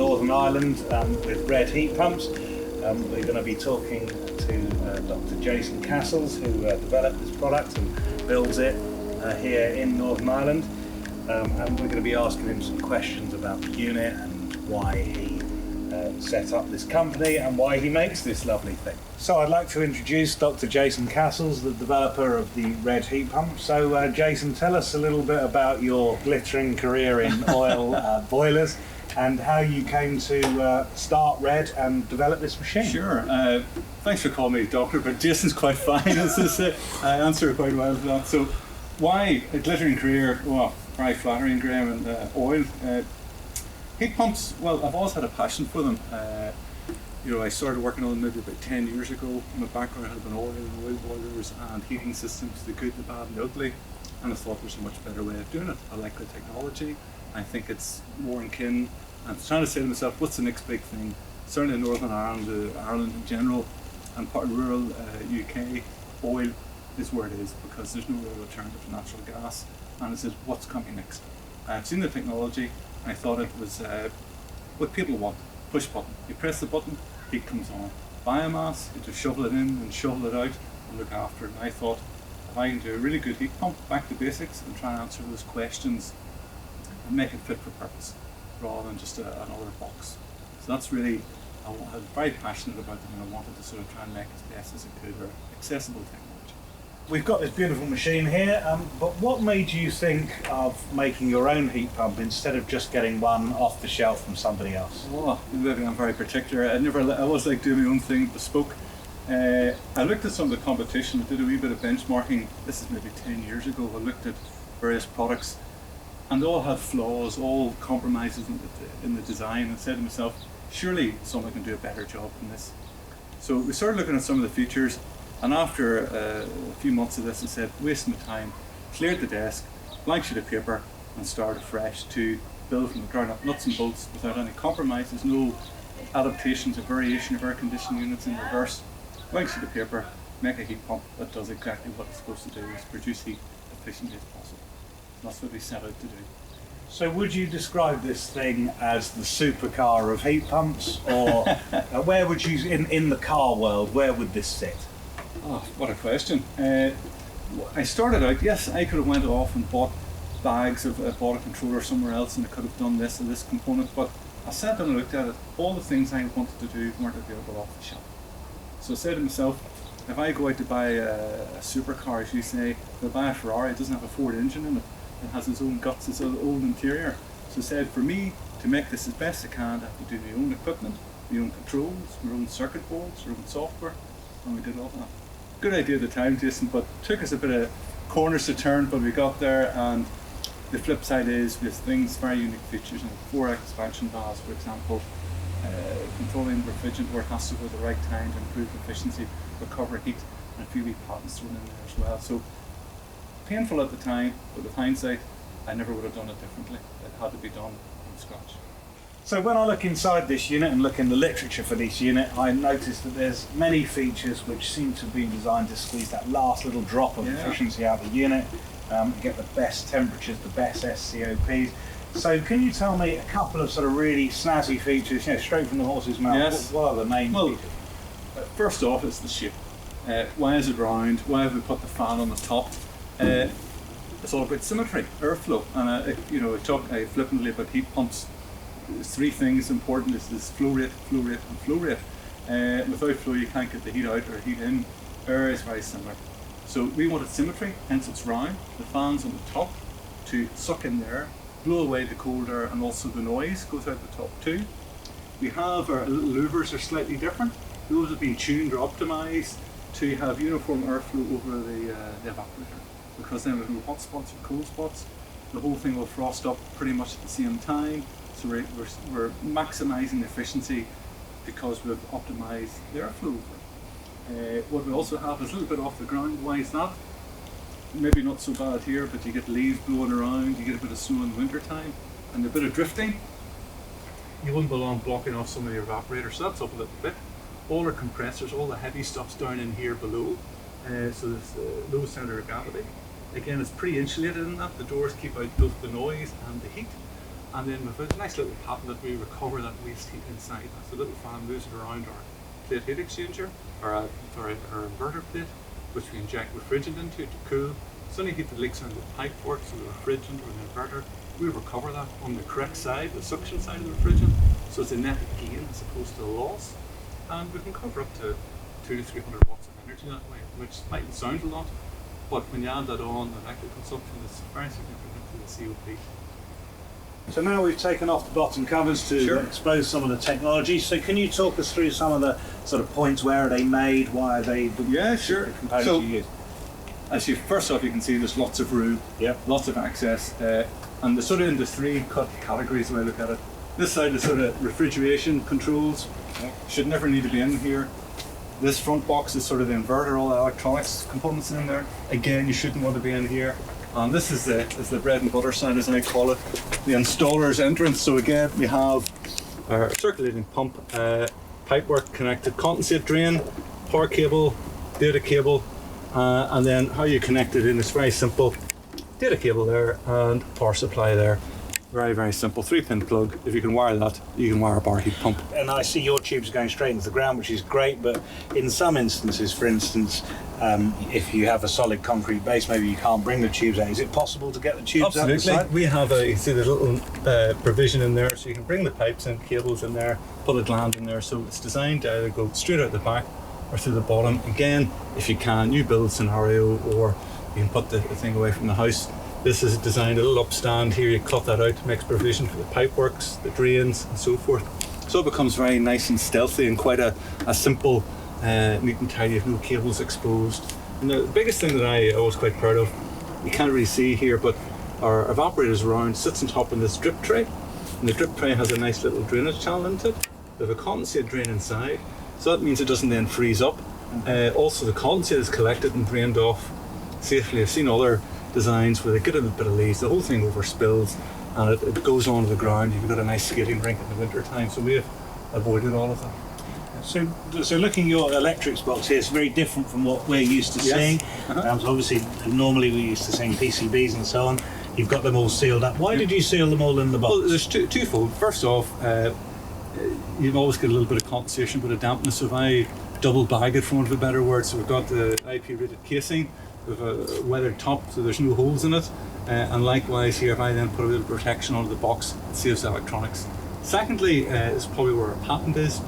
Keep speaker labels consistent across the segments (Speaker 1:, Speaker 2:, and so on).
Speaker 1: Northern Ireland with RED heat pumps. We're going to be talking to Dr. Jason Cassells, who developed this product and builds it here in Northern Ireland. And we're going to be asking him some questions about the unit and why he set up this company and why he makes this lovely thing. So I'd like to introduce Dr. Jason Cassells, the developer of the RED heat pump. So Jason, tell us a little bit about your glittering career in oil boilers and how you came to start RED and develop this machine.
Speaker 2: Sure. Thanks for calling me doctor, but Jason's quite fine. I answer quite well to that. So why a glittering career? Well, very flattering, Graham, and oil. Heat pumps, well, I've always had a passion for them. I started working on them maybe about 10 years ago. My background had been oil boilers and heating systems, the good, the bad and the ugly, and I thought there's a much better way of doing it. I like the technology. I think it's more in kin. I'm trying to say to myself, what's the next big thing? Certainly in Northern Ireland, Ireland in general, and part of rural UK, oil is where it is because there's no real alternative to natural gas. And I said, what's coming next? I've seen the technology. I thought it was what people want. Push button. You press the button, heat comes on. Biomass, you just shovel it in and shovel it out and look after it. And I thought, if I can do a really good heat pump, back to basics, and try and answer those questions and make it fit for purpose, rather than just another box. So that's really, I was very passionate about them, and I wanted to sort of try and make it as best as it could, or accessible technology.
Speaker 1: We've got this beautiful machine here, but what made you think of making your own heat pump instead of just getting one off the shelf from somebody else?
Speaker 2: Oh, maybe I'm very particular. I always like doing my own thing, bespoke. I looked at some of the competition, did a wee bit of benchmarking. This is maybe 10 years ago. I looked at various products, and they all had flaws, all compromises in the design, and said to myself, surely someone can do a better job than this. So we started looking at some of the features. And after a few months of this, I said, wasting my time, cleared the desk, blank sheet of paper, and started afresh to build from the ground up, nuts and bolts, without any compromises, no adaptations or variation of air conditioning units in reverse. Blank sheet of paper, make a heat pump that does exactly what it's supposed to do, is produce heat efficiently as possible. And that's what we set out to do.
Speaker 1: So would you describe this thing as the supercar of heat pumps, or where would you, in the car world, where would this sit?
Speaker 2: Oh, what a question. I started out, yes, I could have went off and bought bags of bought a controller somewhere else, and I could have done this and this component, but I sat down and looked at it. All the things I wanted to do weren't available off the shelf. So I said to myself, if I go out to buy a supercar, as you say, if I buy a Ferrari, it doesn't have a Ford engine in it. It has its own guts, its own interior. So I said, for me to make this as best I can, I have to do my own equipment, my own controls, my own circuit boards, my own software, and we did all that. Good idea at the time, Jason, but took us a bit of corners to turn, but we got there. And the flip side is, with things, very unique features, and 4 expansion valves, for example, controlling refrigerant where it has to go at the right time to improve efficiency, recover heat, and a few wee patents thrown in there as well. So painful at the time, but with hindsight, I never would have done it differently. It had to be done from scratch.
Speaker 1: So when I look inside this unit and look in the literature for this unit, I notice that there's many features which seem to be designed to squeeze that last little drop of efficiency out of the unit, get the best temperatures, the best SCOPs. So can you tell me a couple of sort of really snazzy features, straight from the horse's mouth?
Speaker 2: Yes.
Speaker 1: What are the main features?
Speaker 2: First off, it's the shape. Why is it round? Why have we put the fan on the top? It's all about symmetry, airflow, and I talk flippantly about heat pumps. There's 3 things important: is this flow rate, flow rate, and flow rate. Without flow, you can't get the heat out or heat in. Air is very similar. So we wanted symmetry, hence it's round. The fan's on the top to suck in the air, blow away the cold air, and also the noise goes out the top too. We have our little louvers are slightly different. Those have been tuned or optimized to have uniform airflow over the evaporator, because then we have no hot spots or cold spots. The whole thing will frost up pretty much at the same time. So we're maximising efficiency because we've optimised the airflow. What we also have is a little bit off the ground. Why is that? Maybe not so bad here, but you get leaves blowing around, you get a bit of snow in the winter time, and a bit of drifting. You wouldn't belong blocking off some of your evaporators, so that's up a little bit. All our compressors, all the heavy stuff's down in here below, so there's low centre of gravity. Again, it's pre-insulated in that. The doors keep out both the noise and the heat. And then with a nice little patent that we recover that waste heat inside. That's a little fan moves it around our plate heat exchanger, or our inverter plate, which we inject refrigerant into to cool. So any heat that leaks into the pipe work, so the refrigerant or the inverter, we recover that on the correct side, the suction side of the refrigerant. So it's a net gain as opposed to a loss. And we can cover up to 200 to 300 watts of energy that way, which mightn't sound a lot, but when you add that on, the electric consumption is very significant to the COP.
Speaker 1: So now we've taken off the bottom covers to expose some of the technology. So can you talk us through some of the sort of points? Where are they made? Why are they the components you use?
Speaker 2: First off, you can see there's lots of room, lots of access, and they're sort of into three cut categories the way I look at it. This side is sort of refrigeration controls, should never need to be in here. This front box is sort of the inverter, all the electronics components in there. Again, you shouldn't want to be in here. And this is the bread and butter side, as I call it, the installer's entrance. So again, we have our circulating pump, pipework connected, condensate drain, power cable, data cable, and then how you connect it in is very simple. Data cable there and power supply there. Very, very simple. 3-pin plug. If you can wire that, you can wire up our heat pump.
Speaker 1: And I see your tubes going straight into the ground, which is great, but in some instances, for instance, if you have a solid concrete base, maybe you can't bring the tubes out. Is it possible to get the tubes out the side?
Speaker 2: We have you see the little provision in there, so you can bring the pipes and cables in there, put a gland in there, so it's designed to either go straight out the back or through the bottom. Again, if you can, new build scenario, or you can put the thing away from the house. This is designed a little upstand here, you cut that out, makes provision for the pipeworks, the drains and so forth. So it becomes very nice and stealthy and quite a simple, neat and tidy, with no cables exposed. And the biggest thing that I was quite proud of, you can't really see here, but our evaporator's round, sits on top of this drip tray. And the drip tray has a nice little drainage channel into it. We have a condensate drain inside, so that means it doesn't then freeze up. Also the condensate is collected and drained off safely. I've seen other designs where they get a bit of leaves, the whole thing overspills and it goes onto the ground. You've got a nice skating rink in the winter time, so we've avoided all of that.
Speaker 1: So looking at your electrics box here, it's very different from what we're used to seeing. So obviously, normally we're used to seeing PCBs and so on. You've got them all sealed up. Why did you seal them all in the box?
Speaker 2: Well, there's twofold. First off, you've always got a little bit of compensation, but a dampness. So if I double bag it, for want of a better word, so we've got the IP rated casing with a weathered top, so there's no holes in it. And likewise here, if I then put a little protection onto the box, it saves electronics. Secondly, is probably where our patent is.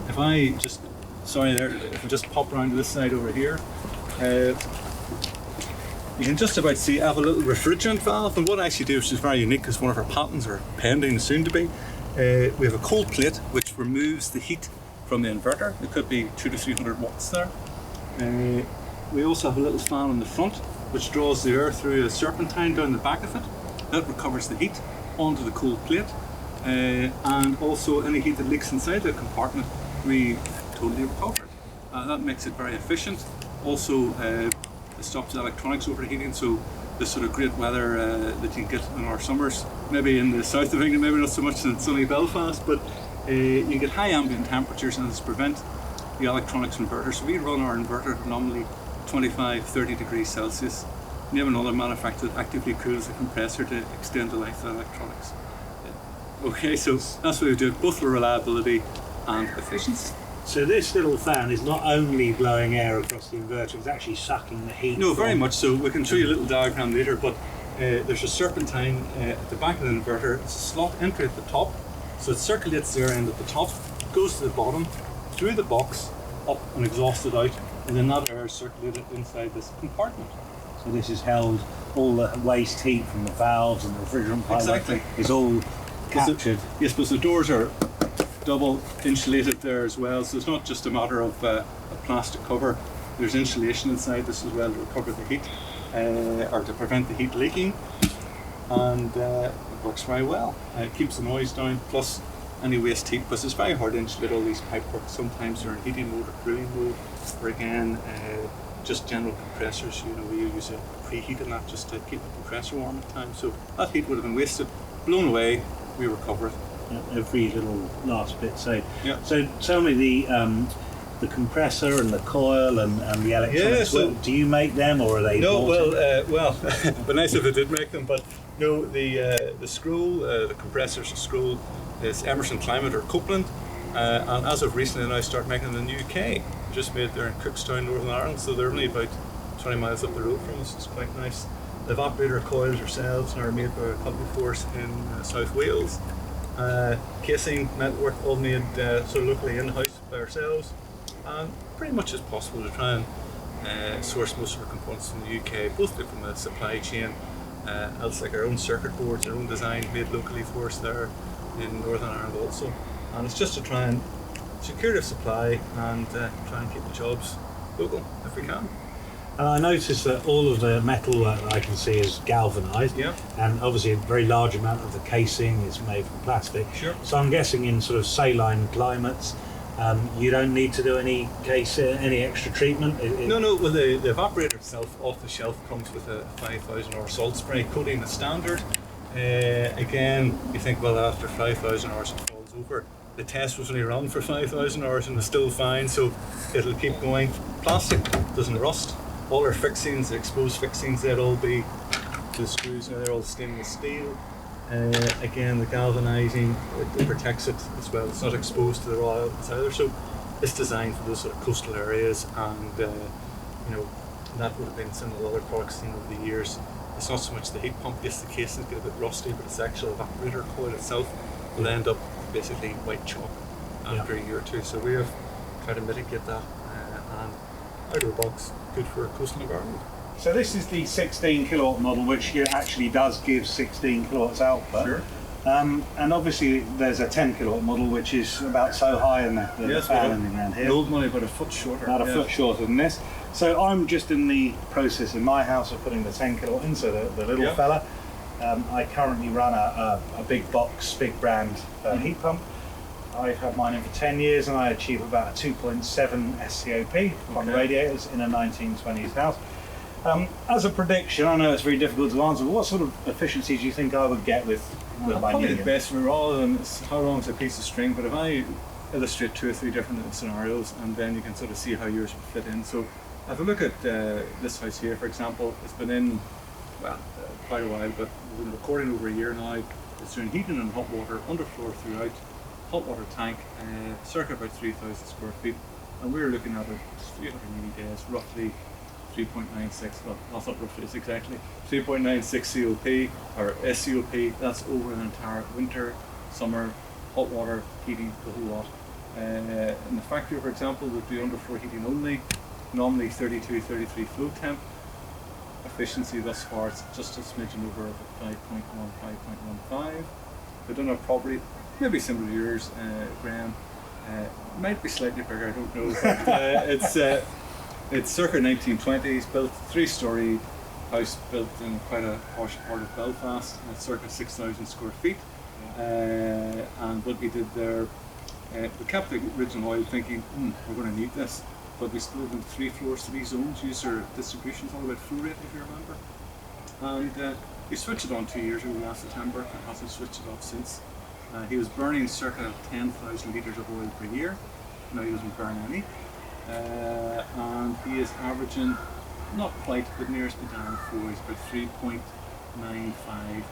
Speaker 2: If I just, if I just pop around to this side over here, you can just about see I have a little refrigerant valve, and what I actually do, which is very unique, because one of our patents are pending soon to be, we have a cold plate which removes the heat from the inverter. It could be 200 to 300 watts there. We also have a little fan on the front which draws the air through a serpentine down the back of it. That recovers the heat onto the cold plate, and also any heat that leaks inside the compartment we totally recover it. That makes it very efficient. Also it stops the electronics overheating, so this sort of great weather that you get in our summers, maybe in the south of England, maybe not so much in sunny Belfast, but you get high ambient temperatures and it's prevent the electronics inverter. So we run our inverter normally 25-30 degrees Celsius. We have another manufacturer that actively cools the compressor to extend the life of the electronics. Okay, so that's what we do, both for reliability and efficiency.
Speaker 1: So this little fan is not only blowing air across the inverter, it's actually sucking the heat.
Speaker 2: No, very much so. We can show you a little diagram later, but there's a serpentine at the back of the inverter. It's a slot entry at the top, so it circulates the air end at the top, goes to the bottom, through the box, up and exhausted out, and then that air is circulated inside this compartment.
Speaker 1: So this has held all the waste heat from the valves and the refrigerant pipe.
Speaker 2: Exactly.
Speaker 1: Is all captured.
Speaker 2: Yes, but the doors are double insulated there as well, so it's not just a matter of a plastic cover. There's insulation inside this as well to recover the heat, or to prevent the heat leaking, and it works very well. It keeps the noise down, plus any waste heat, because it's very hard to insulate all these pipework. Sometimes they're in heating mode or cooling mode, or again, just general compressors. We use a preheat in that just to keep the compressor warm at times. So that heat would have been wasted, blown away, we recover it.
Speaker 1: Every little last bit. So,
Speaker 2: yeah.
Speaker 1: So tell me, the compressor and the coil and the electronics.
Speaker 2: Yeah, so
Speaker 1: do you make them, or are they?
Speaker 2: No,
Speaker 1: bought in?
Speaker 2: well, but nice if I did make them. But no, the scroll, the compressor's scroll is Emerson Climate or Copeland, and as of recently now started making them in the UK. Just made there in Cookstown, Northern Ireland, so they're only about 20 miles up the road from us. It's quite nice. The evaporator coils ourselves and are made by a company for us in South Wales. Casing network all made sort of locally in-house by ourselves, and pretty much as possible to try and source most of our components from the UK, both from a supply chain, else like our own circuit boards, our own design made locally for us there in Northern Ireland also. And it's just to try and secure the supply and try and keep the jobs local if we can.
Speaker 1: And I noticed that all of the metal that I can see is galvanised,
Speaker 2: Yeah.
Speaker 1: and obviously a very large amount of the casing is made from plastic.
Speaker 2: Sure.
Speaker 1: So I'm guessing in sort of saline climates, you don't need to do any extra treatment.
Speaker 2: No. Well, the evaporator itself, off the shelf, comes with a 5,000 hour salt spray coating, the standard. Again, you think, well, after 5,000 hours it falls over. The test was only run for 5,000 hours and it's still fine, so it'll keep going. Plastic doesn't rust. All our fixings, the exposed fixings, they'll all be the screws, they're all stainless steel. Again, the galvanising, it protects it as well. It's not exposed to the raw elements either, so it's designed for those sort of coastal areas, and that would have been some of the other products seen over the years. It's not so much the heat pump, yes, the casings get a bit rusty, but it's the actual evaporator coil itself will end up basically white chalk after a year or two. So we have tried to mitigate that, and out of the box, good for a coastal environment.
Speaker 1: So this is the 16 kilowatt model, which actually does give 16 kilowatts output.
Speaker 2: Sure.
Speaker 1: And obviously there's a 10 kilowatt model, which is about so high in the fan ending around here.
Speaker 2: Old money, but a foot shorter.
Speaker 1: About a foot shorter than this. So I'm just in the process in my house of putting the 10 kilowatt in, so the little fella. I currently run a big box, big brand heat pump. I've had mine in for 10 years and I achieve about a 2.7 SCOP on radiators in a 1920s house. As a prediction, I know it's very difficult to answer, but what sort of efficiencies do you think I would get with my
Speaker 2: probably
Speaker 1: new
Speaker 2: the best rather than how long is a piece of string, but if I illustrate 2 or 3 different scenarios and then you can sort of see how yours would fit in. So if I look at this house here, for example, it's been in, quite a while, but we've been recording over a year now. It's doing heating and hot water, underfloor throughout, hot water tank, circa about 3,000 square feet, and we're looking at it 380 days, roughly 3.96, well, that's not roughly, it's exactly 3.96 COP, or SCOP, that's over an entire winter, summer, hot water, heating, the whole lot. In the factory, for example, we'd do underfloor heating only, normally 32, 33 flow temp. Efficiency thus far, it's just a smidgen over 5.1, 5.15. We've done our property, maybe similar to yours, Graham. Might be slightly bigger, I don't know. But, it's circa 1920s, built 3-storey house, built in quite a posh part of Belfast, circa 6,000 square feet. And what we did there, we kept the original oil thinking, we're going to need this, but we split into 3 floors to these zones, used our distribution, all about flow rate if you remember. And we switched it on 2 years ago last September and hasn't switched it off since. He was burning circa 10,000 litres of oil per year. Now he doesn't burn any. And he is averaging, not quite, but nearest the damn 4, he's about 3.95,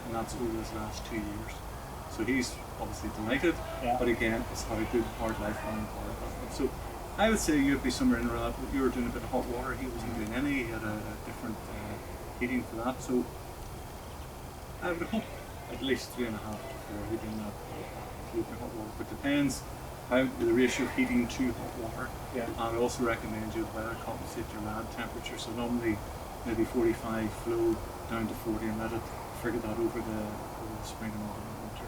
Speaker 2: and that's over his last 2 years. So he's obviously delighted, but again, it's had a good hard life on it. So I would say you'd be somewhere in around, you were doing a bit of hot water, he wasn't doing any, he had a different heating for that. So I would hope at least 3.5 to 4 heating that hot water, but depends how the ratio of heating to hot water. And I also recommend you weather compensate your lab temperature. So normally maybe 45 flow down to 40 and let it figure that over the spring and winter.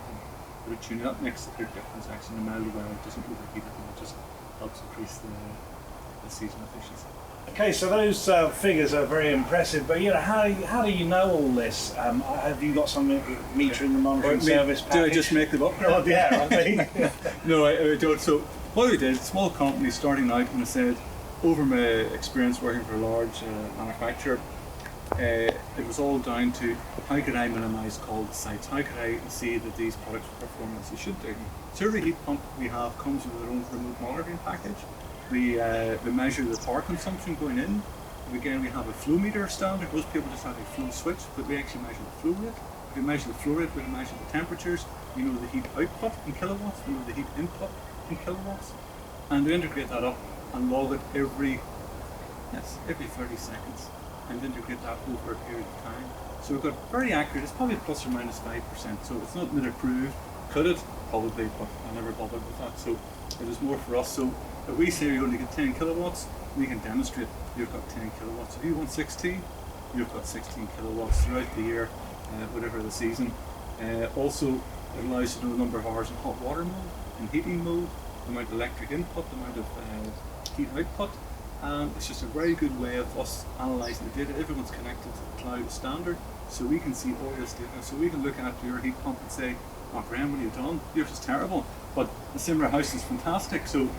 Speaker 2: But tune that makes a big difference actually. No matter where it doesn't overheat it, and it just helps increase the season efficiency.
Speaker 1: Okay, so those figures are very impressive, but how do you know all this? Have you got some metering and monitoring service package?
Speaker 2: Do I just make them up?
Speaker 1: Oh, yeah, I think.
Speaker 2: No, I don't. So what we did, small company starting out, and I said, over my experience working for a large manufacturer, it was all down to how could I minimise cold sites? How could I see that these products perform as they should do? So every heat pump we have comes with their own remote monitoring package. We measure the power consumption going in. Again, we have a flow meter standard. Most people just have a flow switch, but we actually measure the flow rate. If we measure the flow rate, we measure the temperatures. We know the heat output in kilowatts. We know the heat input in kilowatts. And we integrate that up and log it every 30 seconds, and integrate that over a period of time. So we've got very accurate. It's probably plus or minus 5%. So it's not minute approved. Could it? Probably, but I never bothered with that. So it is more for us. So if we say you're going to get 10 kilowatts, we can demonstrate you've got 10 kilowatts. If you want 16, you've got 16 kilowatts throughout the year, whatever the season. Also, it allows you to know the number of hours in hot water mode, in heating mode, the amount of electric input, the amount of heat output. And it's just a very good way of us analysing the data. Everyone's connected to the cloud standard, so we can see all this data. So we can look at your heat pump and say, "Oh, Graham, what have you done? Yours is terrible, but the similar house is fantastic." So,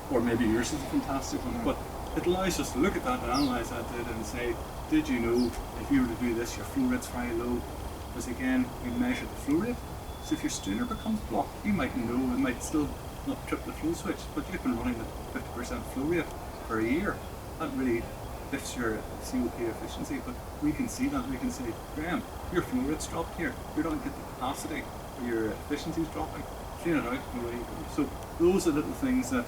Speaker 2: or maybe yours is a fantastic one. But it allows us to look at that and analyse that data and say, "Did you know if you were to do this, your flow rate's very low?" Because again, we measure the flow rate. So if your strainer becomes blocked, you might know it might still not trip the flow switch, but you've been running at 50% flow rate for a year. That really lifts your COP efficiency, but we can see that. We can say, "Graham, your flow rate's dropped here. You're not getting the capacity, your efficiency's dropping. Clean it out, and away you go." So those are little things that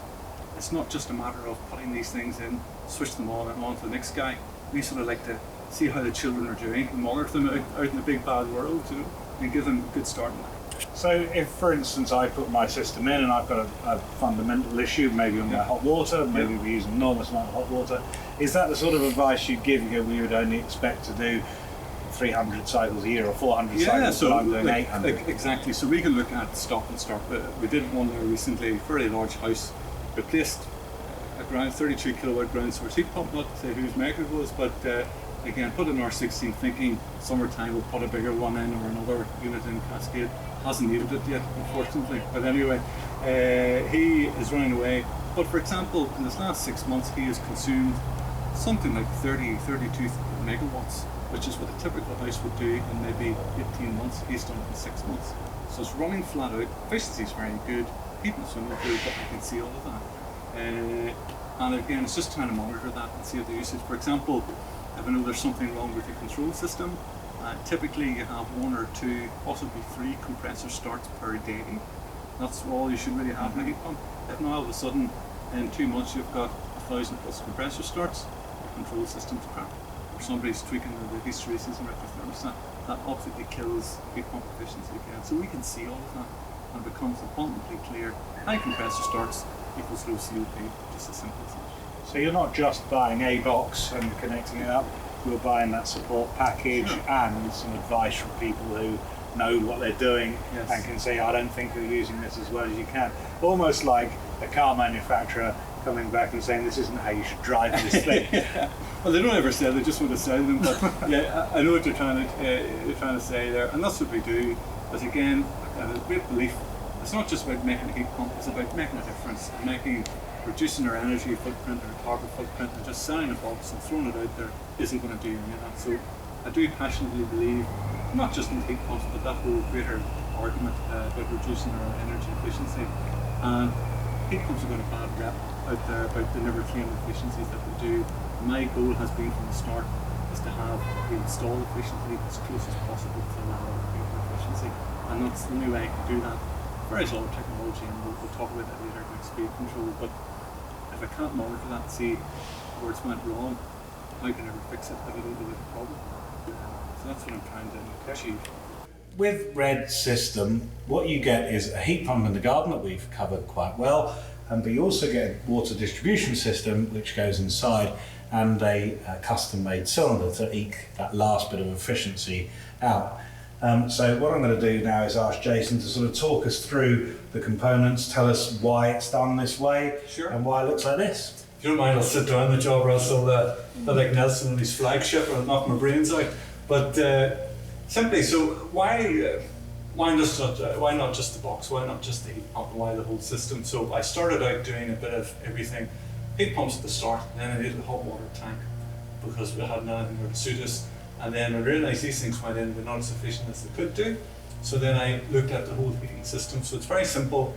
Speaker 2: it's not just a matter of putting these things in, switch them on to the next guy. We sort of like to see how the children are doing and monitor them out in the big bad world, you know, and give them a good start in life.
Speaker 1: So if, for instance, I put my system in and I've got a fundamental issue, maybe on my hot water, maybe we use an enormous amount of hot water, is that the sort of advice you'd give? We would only expect to do 300 cycles a year or 400 cycles,
Speaker 2: so
Speaker 1: but I'm doing 800.
Speaker 2: Exactly. So we can look at stop and start. We did one there recently, a fairly large house, replaced a 32 kilowatt ground source heat pump, not to say whose maker it was, but again, put in R16 thinking summertime we'll put a bigger one in or another unit in Cascade. Hasn't needed it yet, unfortunately. But anyway, he is running away. But for example, in this last 6 months, he has consumed something like 32 megawatts, which is what a typical house would do in maybe 18 months. He's done it in 6 months. So it's running flat out. Efficiency is very good. Heating's not good, but I can see all of that. And again, it's just trying to monitor that and see the usage. For example, if I know there's something wrong with the control system, typically you have 1 or 2, possibly 3 compressor starts per day. That's all you should really have in a heat pump. If now all of a sudden in 2 months you've got 1,000 plus compressor starts, the control system's crap. Or somebody's tweaking the hysteresis and thermostat, that absolutely kills heat pump efficiency again. So we can see all of that and it becomes abundantly clear. High compressor starts equals low COP, just as simple as that.
Speaker 1: So you're not just buying a box and connecting it up, you're buying that support package and some advice from people who know what they're doing and can say, "I don't think you're using this as well as you can." Almost like a car manufacturer coming back and saying, "This isn't how you should drive this thing."
Speaker 2: Well, they don't ever say, they just want to sell them, but yeah, I know what you're trying to say there, and that's what we do. But again, I have a great belief, it's not just about making a heat pump, it's about making a difference, and reducing our energy footprint, our carbon footprint, and just selling a box and throwing it out there isn't going to do any of that. So I do passionately believe, not just in heat pumps, but that whole greater argument about reducing our energy efficiency. And heat pumps have got a bad rep out there about the never claim efficiencies that we do. My goal has been from the start is to have the install efficiently as close as possible to the efficiency, and that's the only way I can do that. Various other technology, and we'll talk about that later about speed control, but if I can't monitor that and see where it's went wrong, how can I ever fix it if I don't know the problem? So that's what I'm trying to achieve.
Speaker 1: With RED system, what you get is a heat pump in the garden that we've covered quite well, but you also get a water distribution system which goes inside and a custom-made cylinder to eke that last bit of efficiency out. So what I'm going to do now is ask Jason to sort of talk us through the components, tell us why it's done this way and why it looks like this.
Speaker 3: If you don't mind, I'll sit down the job, or else I'll like Nelson and his flagship, or I'll knock my brains out. But simply, so why not just the box? Why not just the heat pump? Why the whole system? So I started out doing a bit of everything. Heat pumps at the start, then I did the hot water tank because we hadn't anything there to suit us. And then I realised these things went in, but not as efficient as they could do. So then I looked at the whole heating system. So it's very simple.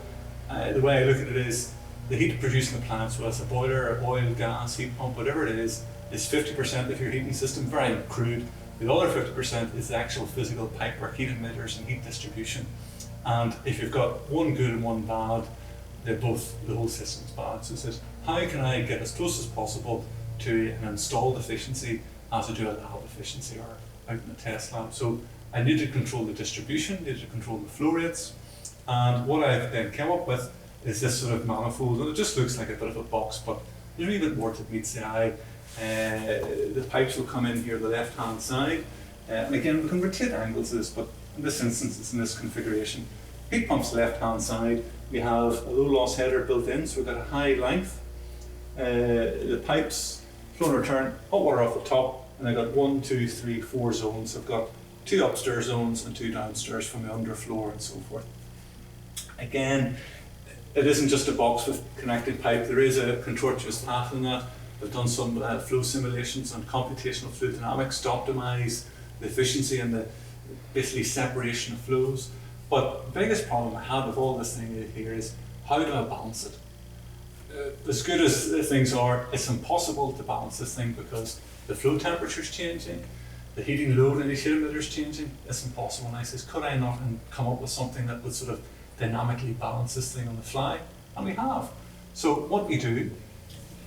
Speaker 3: The way I look at it is, the heat producing the plants, whether it's a boiler, or oil, gas, heat pump, whatever it is 50% of your heating system, very crude. The other 50% is the actual physical pipework, heat emitters and heat distribution. And if you've got one good and one bad, the whole system's bad. So it says, how can I get as close as possible to an installed efficiency as I do a lab efficiency or out in the test lab? So I need to control the distribution, need to control the flow rates. And what I've then come up with is this sort of manifold, and it just looks like a bit of a box, but there's a wee bit more to it meets the eye. The pipes will come in here the left hand side, and again we can rotate angles of this, but in this instance it's in this configuration. Heat pumps left hand side, we have a low loss header built in, so we've got a high length. The pipes, flow and return, hot water off the top, and I've got 1, 2, 3, 4 zones. I've got 2 upstairs zones and 2 downstairs from the underfloor and so forth. Again, it isn't just a box with connected pipe, there is a contortuous path in that. We've done some flow simulations and computational fluid dynamics to optimize the efficiency and the basically separation of flows. But the biggest problem I have with all this thing here is, how do I balance it? As good as things are, it's impossible to balance this thing because the flow temperature is changing, the heating load in these heat emitters is changing. It's impossible. And I says, could I not come up with something that would sort of dynamically balance this thing on the fly? And we have. So what we do,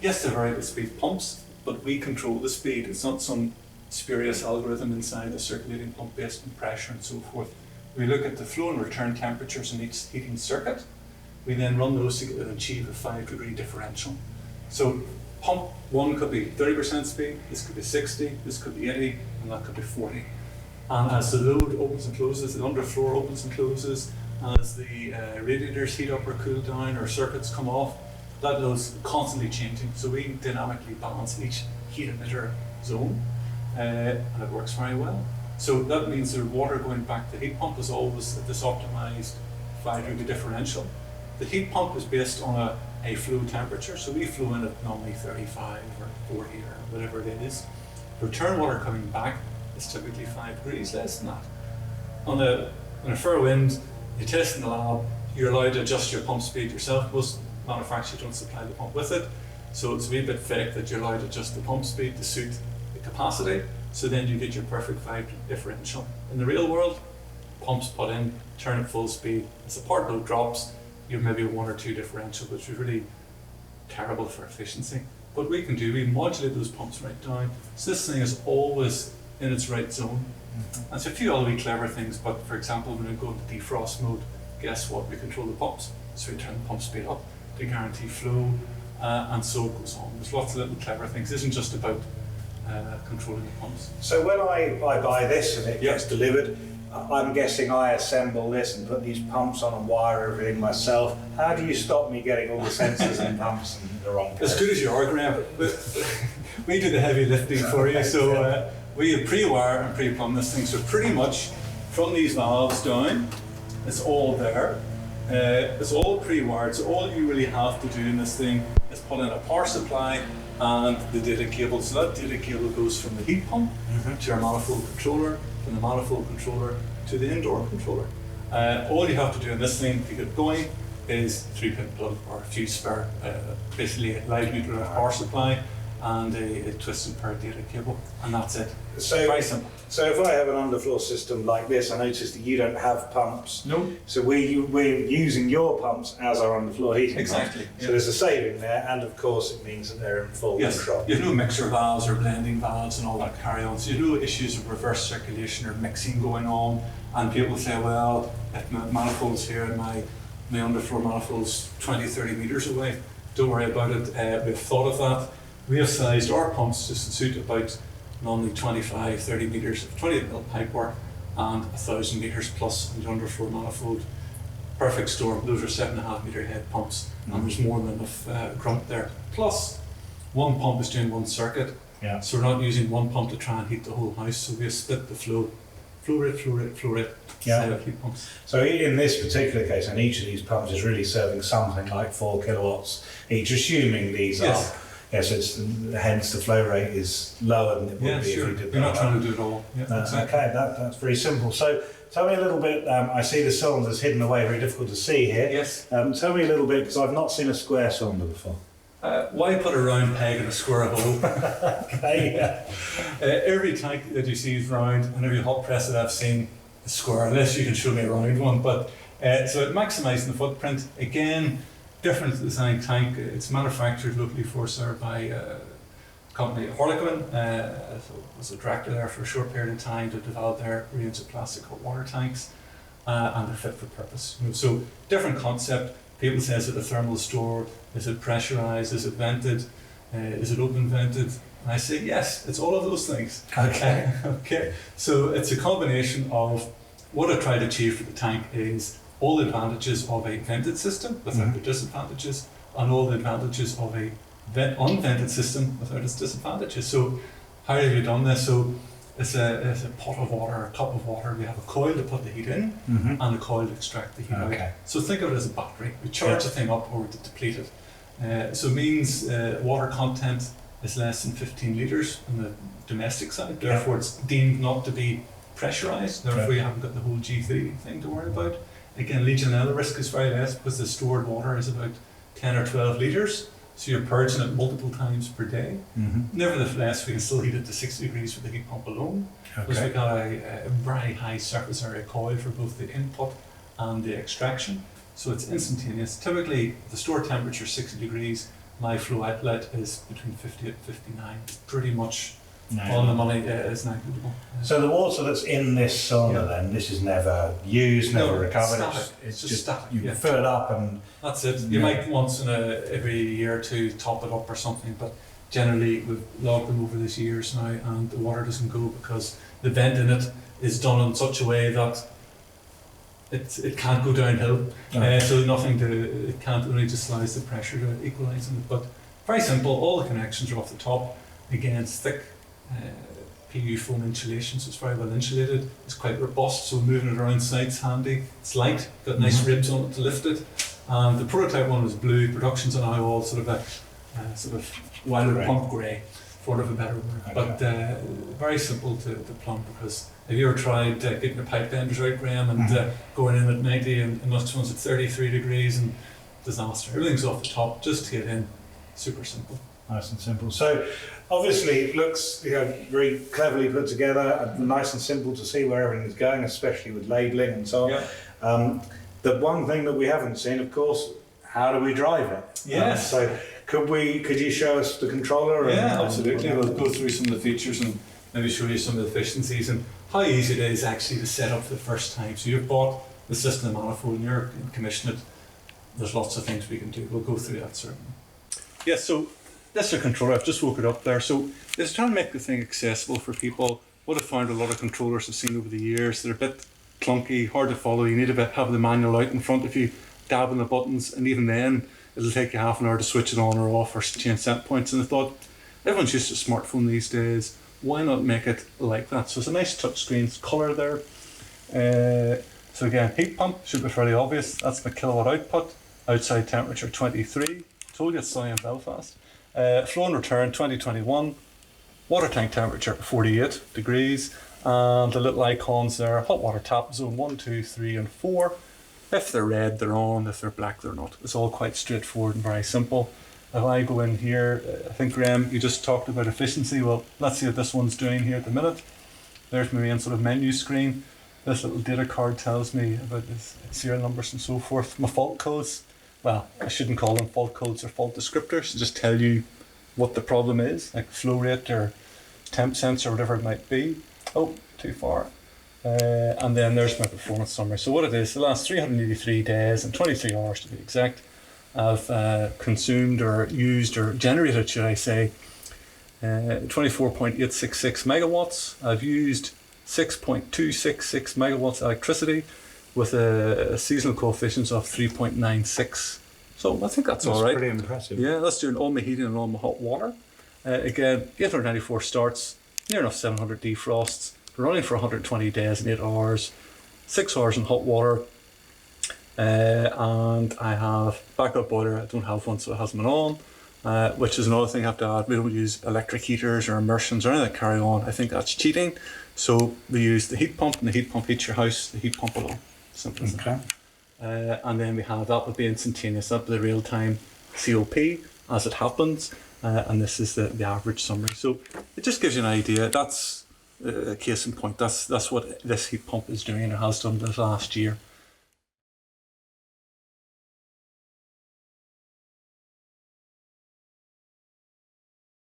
Speaker 3: yes, they're variable speed pumps, but we control the speed. It's not some spurious algorithm inside the circulating pump based on pressure and so forth. We look at the flow and return temperatures in each heating circuit. We then run those together and achieve a 5-degree differential. So pump 1 could be 30% speed, this could be 60, this could be 80, and that could be 40. And as the load opens and closes, the underfloor opens and closes, as the radiators heat up or cool down or circuits come off, that load's constantly changing. So we dynamically balance each heat emitter zone, and it works very well. So that means the water going back to the heat pump is always at this optimized 5-degree differential. The heat pump is based on a flow temperature, so we flow in at normally 35 or 40 or whatever it is. Return water coming back is typically 5 degrees less than that. On a fair wind, you test in the lab, you're allowed to adjust your pump speed yourself. Most manufacturers don't supply the pump with it, so it's a wee bit fake that you're allowed to adjust the pump speed to suit the capacity, so then you get your perfect 5 differential. In the real world, pumps put in, turn at full speed, as the part load drops, you have maybe a 1 or 2 differential, which is really terrible for efficiency. What we can do, we modulate those pumps right down, so this thing is always in its right zone. And there's a few other wee clever things, but for example, when we go into defrost mode, guess what? We control the pumps. So we turn the pump speed up to guarantee flow, and so it goes on. There's lots of little clever things. It isn't just about controlling the pumps.
Speaker 1: So when I buy this and it gets delivered, I'm guessing I assemble this and put these pumps on and wire everything myself. How do you stop me getting all the sensors and pumps in the wrong place?
Speaker 3: As good as you are, Graham. We do the heavy lifting for you, so we pre-wire and pre-plumb this thing. So pretty much from these valves down, it's all there. It's all pre-wired, so all you really have to do in this thing is put in a power supply and the data cable. So that data cable goes from the heat pump to our manifold controller, from the manifold controller to the indoor controller. All you have to do in this thing to get going is 3-pin plug or a few spare, basically a live neutral power supply and a twisted pair data cable, and that's it.
Speaker 1: So
Speaker 3: very simple.
Speaker 1: So if I have an underfloor system like this, I noticed that you don't have pumps.
Speaker 3: No.
Speaker 1: So we're using your pumps as our underfloor heating
Speaker 3: Exactly.
Speaker 1: pumps. So there's a saving there, and of course it means that they're in full control.
Speaker 3: You have no mixer valves or blending valves and all that carry on. So you have no issues of reverse circulation or mixing going on. And people say, well, if my manifold's here and my underfloor manifold's 20-30 meters away, don't worry about it. We've thought of that. We have sized our pumps just to suit about normally 25-30 meters of 20mm pipe work and 1,000 meters plus in the underfloor manifold. Perfect storm. Those are 7.5 meter head pumps, and there's more than enough grunt there. Plus, one pump is doing one circuit, so we're not using one pump to try and heat the whole house. So we split the flow rate, heat pumps.
Speaker 1: So in this particular case, and each of these pumps is really serving something like 4 kilowatts each, assuming these are Yes, hence the flow rate is lower than it would be if we did that.
Speaker 3: You're not trying to do it all. Yeah, exactly.
Speaker 1: Okay, that's very simple. So tell me a little bit, I see the cylinders hidden away, very difficult to see here.
Speaker 3: Yes.
Speaker 1: Tell me a little bit, because I've not seen a square cylinder before.
Speaker 3: Why put a round peg in a square hole?
Speaker 1: Okay, yeah.
Speaker 3: Every tank that you see is round, and every hot press that I've seen is square, unless you can show me a round one. But so maximising the footprint, again, different design tank. It's manufactured locally for served by a company, Harlequin. So was a director there for a short period of time to develop their range of plastic hot water tanks, and they're fit for purpose. So different concept. People say, is it a thermal store? Is it pressurized? Is it vented? Is it open vented? And I say yes, it's all of those things.
Speaker 1: Okay.
Speaker 3: Okay. So it's a combination of what I try to achieve for the tank is all the advantages of a vented system without the disadvantages, and all the advantages of a unvented system without its disadvantages. So how have you done this? So it's a pot of water, a cup of water. We have a coil to put the heat in, and a coil to extract the heat out. So think of it as a battery. We charge the thing up or we deplete it. So it means water content is less than 15 litres on the domestic side. Therefore, it's deemed not to be pressurised. Therefore, you haven't got the whole G3 thing to worry about. Again, Legionella risk is very less because the stored water is about 10 or 12 litres. So you're purging it multiple times per day. Nevertheless, we can still heat it to 60 degrees for the heat pump alone. Because we've got a very high surface area coil for both the input and the extraction. So it's instantaneous. Typically, the store temperature is 60 degrees. My flow outlet is between 58 and 59. It's pretty much on the money. It's negligible.
Speaker 1: So the water that's in this cylinder then, this is never used, never recovered.
Speaker 3: It's just static.
Speaker 1: You fill it up and
Speaker 3: that's it. You might once in every year or two top it up or something, but generally we've logged them over these years now, and the water doesn't go because the vent in it is done in such a way that it can't go downhill. So it can't only just allows the pressure to equalise it. But very simple. All the connections are off the top. Again, it's thick PU foam insulation, so it's very well insulated. It's quite robust, so moving it around site's handy. It's light, got nice ribs on it to lift it. And the prototype one was blue. Production's are now all sort of wild pump grey, for want of a better word. But very simple to plumb, because have you ever tried getting your pipe benders out, Graham, and going in at 90 and next one's at 33 degrees and disaster. Everything's off the top, just to get in. Super simple.
Speaker 1: Nice and simple. So obviously it looks very cleverly put together, nice and simple to see where everything is going, especially with labelling and so on. The one thing that we haven't seen, of course, how do we drive it?
Speaker 3: Yes.
Speaker 1: So could you show us the controller?
Speaker 3: Yeah, absolutely. We'll go through some of the features and maybe show you some of the efficiencies and how easy it is actually to set up for the first time. So you've bought the system manifold and you're commissioning it. There's lots of things we can do. We'll go through that certainly. Yes, so this is a controller. I've just woke it up there. So it's trying to make the thing accessible for people. What I've found a lot of controllers I've seen over the years, they're a bit clunky, hard to follow. You need to have the manual out in front of you, dabbing the buttons, and even then it'll take you half an hour to switch it on or off or change set points. And I thought, everyone's used to a smartphone these days. Why not make it like that? So it's a nice touch screen, it's colour there. So again, heat pump should be fairly obvious. That's the kilowatt output. Outside temperature 23. Told you it's sunny in Belfast. Flow and return 2021. Water tank temperature 48 degrees. And the little icons there, hot water tap zone 1, 2, 3 and 4. If they're red, they're on. If they're black, they're not. It's all quite straightforward and very simple. If I go in here, I think Graham, you just talked about efficiency. Well, let's see what this one's doing here at the minute. There's my main sort of menu screen. This little data card tells me about the serial numbers and so forth. My fault codes, well, I shouldn't call them fault codes or fault descriptors. They just tell you what the problem is, like flow rate or temp sensor or whatever it might be. Oh, too far. And then there's my performance summary. So what it is, the last 383 days and 23 hours to be exact, I've consumed or used or generated, should I say, 24.866 megawatts. I've used 6.266 megawatts electricity with a seasonal coefficient of 3.96. So I think that's all right.
Speaker 1: Pretty impressive.
Speaker 3: Yeah, that's doing all my heating and all my hot water. Again, 894 starts, near enough 700 defrosts. Running for 120 days and 8 hours, 6 hours in hot water, and I have backup boiler. I don't have one, so it hasn't been on.
Speaker 2: which is another thing I have to add. We don't use electric heaters or immersions or anything that carry on. I think that's cheating. So we use the heat pump, and the heat pump heats your house, the heat pump alone. Simple as that. And then we have that would be instantaneous, that would be the real time COP as it happens. And this is the average summary. So it just gives you an idea. That's a case in point. That's what this heat pump is doing, or has done this last year.